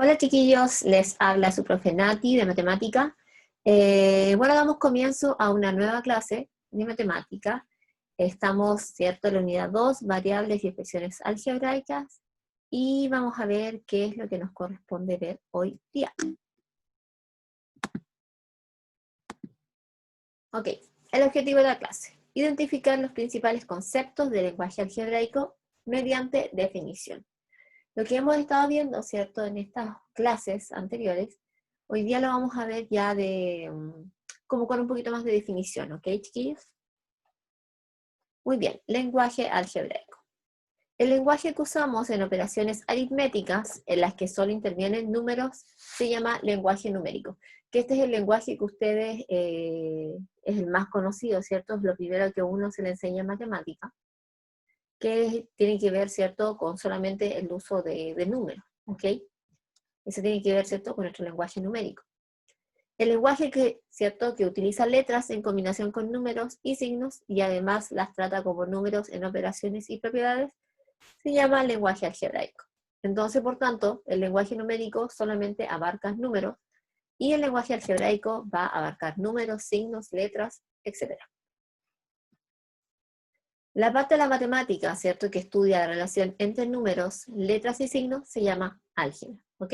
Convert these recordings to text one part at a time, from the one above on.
Hola chiquillos, les habla su profe Nati de matemática. Bueno, damos comienzo a una nueva clase de matemática. Estamos, ¿cierto?, en la unidad 2, variables y expresiones algebraicas, y vamos a ver qué es lo que nos corresponde ver hoy día. Ok, el objetivo de la clase: identificar los principales conceptos del lenguaje algebraico mediante definición. Lo que hemos estado viendo, ¿cierto?, en estas clases anteriores, hoy día lo vamos a ver ya como con un poquito más de definición, ¿ok, chiquillos? Muy bien, lenguaje algebraico. El lenguaje que usamos en operaciones aritméticas, en las que solo intervienen números, se llama lenguaje numérico. Que este es el lenguaje que ustedes, es el más conocido, ¿cierto? Es lo primero que uno se le enseña en matemática, que tiene que ver, ¿cierto?, con solamente el uso de números, ¿ok? Eso tiene que ver, ¿cierto?, con nuestro lenguaje numérico. El lenguaje ¿cierto?, que utiliza letras en combinación con números y signos, y además las trata como números en operaciones y propiedades, se llama lenguaje algebraico. Entonces, por tanto, el lenguaje numérico solamente abarca números, y el lenguaje algebraico va a abarcar números, signos, letras, etc. La parte de la matemática, ¿cierto?, que estudia la relación entre números, letras y signos, se llama álgebra, ¿ok?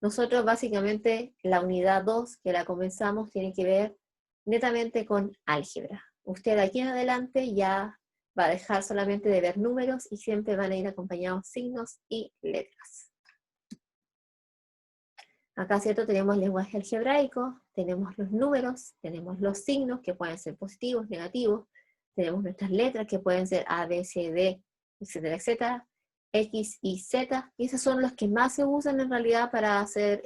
Nosotros básicamente la unidad 2 que la comenzamos tiene que ver netamente con álgebra. Usted de aquí en adelante ya va a dejar solamente de ver números y siempre van a ir acompañados signos y letras. Acá, ¿cierto?, tenemos el lenguaje algebraico, tenemos los números, tenemos los signos que pueden ser positivos, negativos, tenemos nuestras letras que pueden ser A, B, C, D, etcétera, etcétera, X y Z, y esos son los que más se usan en realidad para hacer,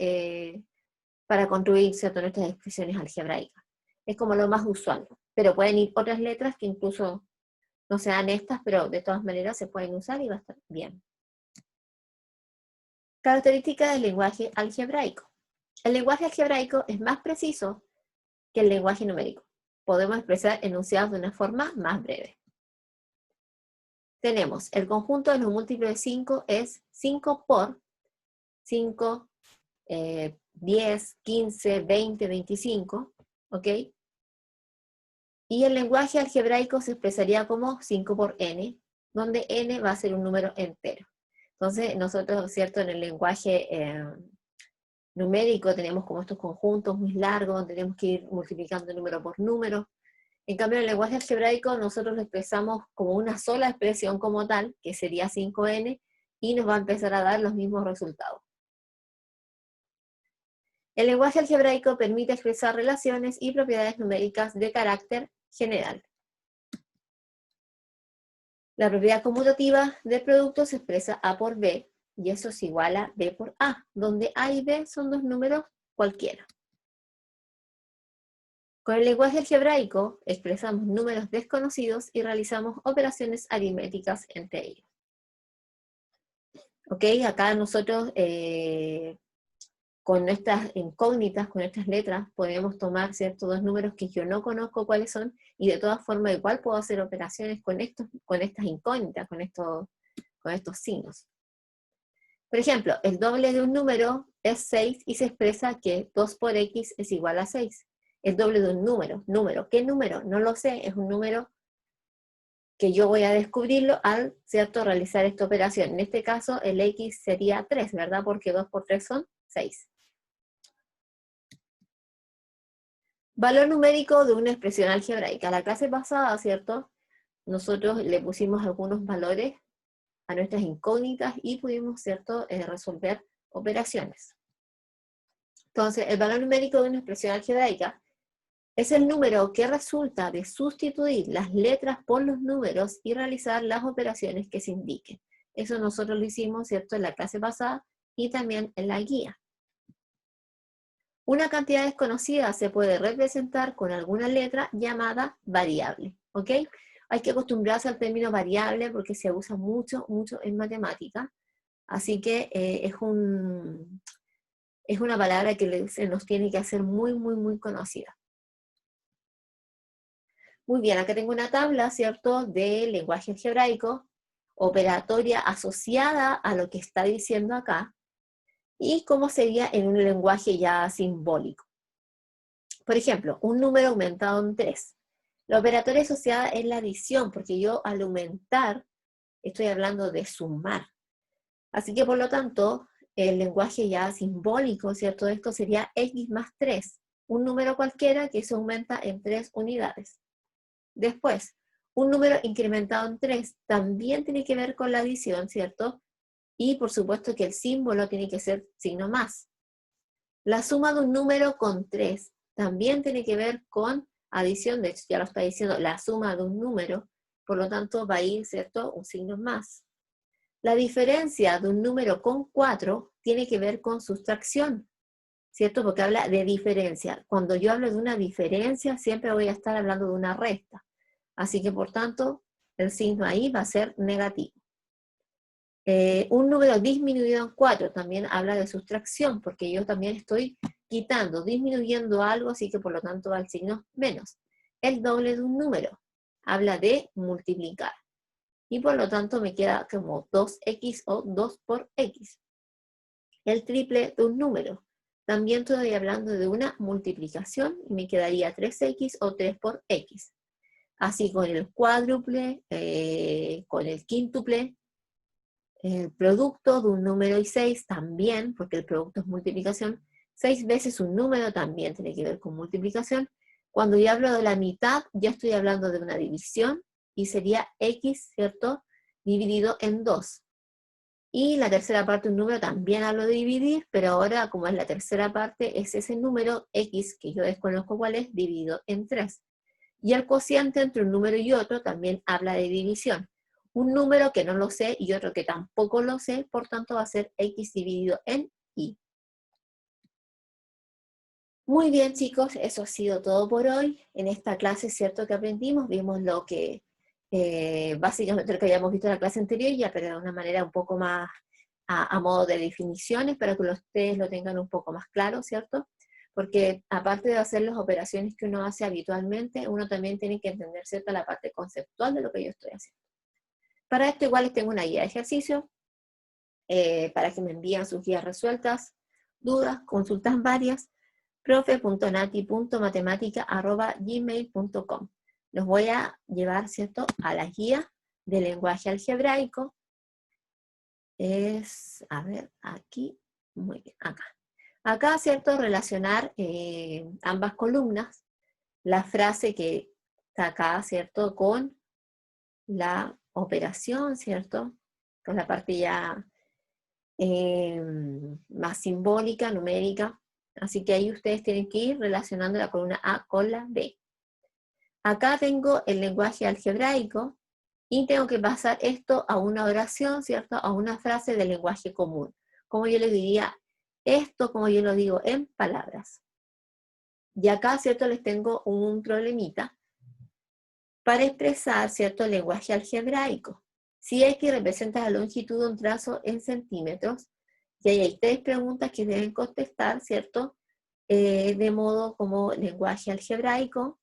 para construir, ¿cierto?, nuestras expresiones algebraicas. Es como lo más usual, pero pueden ir otras letras que incluso no sean estas, pero de todas maneras se pueden usar y va a estar bien. Características del lenguaje algebraico. El lenguaje algebraico es más preciso que el lenguaje numérico. Podemos expresar enunciados de una forma más breve. Tenemos el conjunto de los múltiplos de 5 es 5 por 5, 10, 15, 20, 25, ¿ok? Y el lenguaje algebraico se expresaría como 5 por n, donde n va a ser un número entero. Entonces, nosotros, ¿cierto?, en el lenguaje numérico tenemos como estos conjuntos muy largos, donde tenemos que ir multiplicando número por número. En cambio, en el lenguaje algebraico nosotros lo expresamos como una sola expresión como tal, que sería 5n, y nos va a empezar a dar los mismos resultados. El lenguaje algebraico permite expresar relaciones y propiedades numéricas de carácter general. La propiedad conmutativa del producto se expresa A por B, y eso es igual a B por A, donde A y B son dos números cualquiera. Con el lenguaje algebraico expresamos números desconocidos y realizamos operaciones aritméticas entre ellos. Ok, acá nosotros con nuestras incógnitas, con nuestras letras, podemos tomar ciertos dos números que yo no conozco cuáles son, y de todas formas igual puedo hacer operaciones con estas incógnitas, con estos signos. Por ejemplo, el doble de un número es 6 y se expresa que 2 por x es igual a 6. El doble de un número. ¿Qué número? No lo sé, es un número que yo voy a descubrirlo al, ¿cierto?, realizar esta operación. En este caso, el x sería 3, ¿verdad? Porque 2 por 3 son 6. Valor numérico de una expresión algebraica. La clase pasada, ¿cierto?, nosotros le pusimos algunos valores a nuestras incógnitas y pudimos, ¿cierto?, resolver operaciones. Entonces, el valor numérico de una expresión algebraica es el número que resulta de sustituir las letras por los números y realizar las operaciones que se indiquen. Eso nosotros lo hicimos, ¿cierto?, en la clase pasada y también en la guía. Una cantidad desconocida se puede representar con alguna letra llamada variable, ¿ok? Hay que acostumbrarse al término variable porque se usa mucho, mucho en matemática, así que es una palabra que se nos tiene que hacer muy, muy, muy conocida. Muy bien, acá tengo una tabla, ¿cierto?, de lenguaje algebraico, operatoria asociada a lo que está diciendo acá, y cómo sería en un lenguaje ya simbólico. Por ejemplo, un número aumentado en 3. La operatoria asociada es la adición, porque yo al aumentar estoy hablando de sumar. Así que por lo tanto, el lenguaje ya simbólico, ¿cierto? Esto sería x más 3, un número cualquiera que se aumenta en 3 unidades. Después, un número incrementado en 3 también tiene que ver con la adición, ¿cierto? Y por supuesto que el símbolo tiene que ser signo más. La suma de un número con 3 también tiene que ver con adición, de hecho ya lo está diciendo, la suma de un número, por lo tanto va a ir, ¿cierto?, un signo más. La diferencia de un número con 4 tiene que ver con sustracción, ¿cierto? Porque habla de diferencia. Cuando yo hablo de una diferencia, siempre voy a estar hablando de una resta. Así que, por tanto, el signo ahí va a ser negativo. Un número disminuido en 4 también habla de sustracción, porque yo también estoy quitando, disminuyendo algo, así que por lo tanto va el signo menos. El doble de un número habla de multiplicar. Y por lo tanto me queda como 2x o 2 por x. El triple de un número. También estoy hablando de una multiplicación y me quedaría 3x o 3 por x. Así con el cuádruple, con el quíntuple, el producto de un número y 6 también, porque el producto es multiplicación. 6 veces un número también tiene que ver con multiplicación. Cuando yo hablo de la mitad, ya estoy hablando de una división y sería x, ¿cierto?, dividido en 2. Y la tercera parte de un número también hablo de dividir, pero ahora como es la tercera parte, es ese número x, que yo desconozco cuál es, dividido en 3. Y el cociente entre un número y otro también habla de división. Un número que no lo sé y otro que tampoco lo sé, por tanto va a ser x dividido en y. Muy bien, chicos, eso ha sido todo por hoy. En esta clase, ¿cierto?, que aprendimos, vimos lo que, básicamente lo que habíamos visto en la clase anterior, ya, pero de una manera un poco más a modo de definiciones, para que ustedes lo tengan un poco más claro, ¿cierto? Porque aparte de hacer las operaciones que uno hace habitualmente, uno también tiene que entender, ¿cierto?, la parte conceptual de lo que yo estoy haciendo. Para esto igual les tengo una guía de ejercicio, para que me envíen sus guías resueltas, dudas, consultas varias, profe.nati.matemática@gmail.com. Los voy a llevar, ¿cierto?, a la guía de lenguaje algebraico. Es, a ver, aquí, muy bien, acá. Acá, ¿cierto?, relacionar ambas columnas, la frase que está acá, ¿cierto?, con la operación, ¿cierto?, con la parte ya más simbólica, numérica. Así que ahí ustedes tienen que ir relacionando la columna A con la B. Acá tengo el lenguaje algebraico y tengo que pasar esto a una oración, ¿cierto?, a una frase del lenguaje común. Como yo le diría esto, como yo lo digo en palabras. Y acá, ¿cierto?, les tengo un problemita para expresar, ¿cierto?, el lenguaje algebraico. Si X representa la longitud de un trazo en centímetros, y ahí hay 3 preguntas que deben contestar, ¿cierto?, de modo como lenguaje algebraico,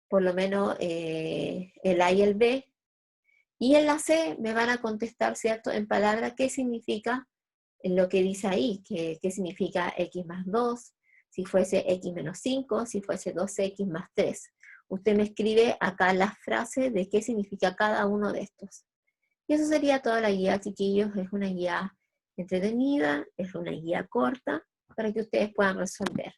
por lo menos el A y el B, y en la C me van a contestar, ¿cierto?, en palabras qué significa lo que dice ahí, qué significa X más 2, si fuese X menos 5, si fuese 2X más 3. Usted me escribe acá la frase de qué significa cada uno de estos. Y eso sería toda la guía, chiquillos. Es una guía entretenida, es una guía corta, para que ustedes puedan resolver.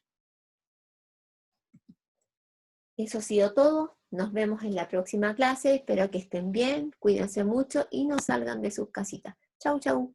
Eso ha sido todo. Nos vemos en la próxima clase. Espero que estén bien, cuídense mucho y no salgan de sus casitas. Chau, chau.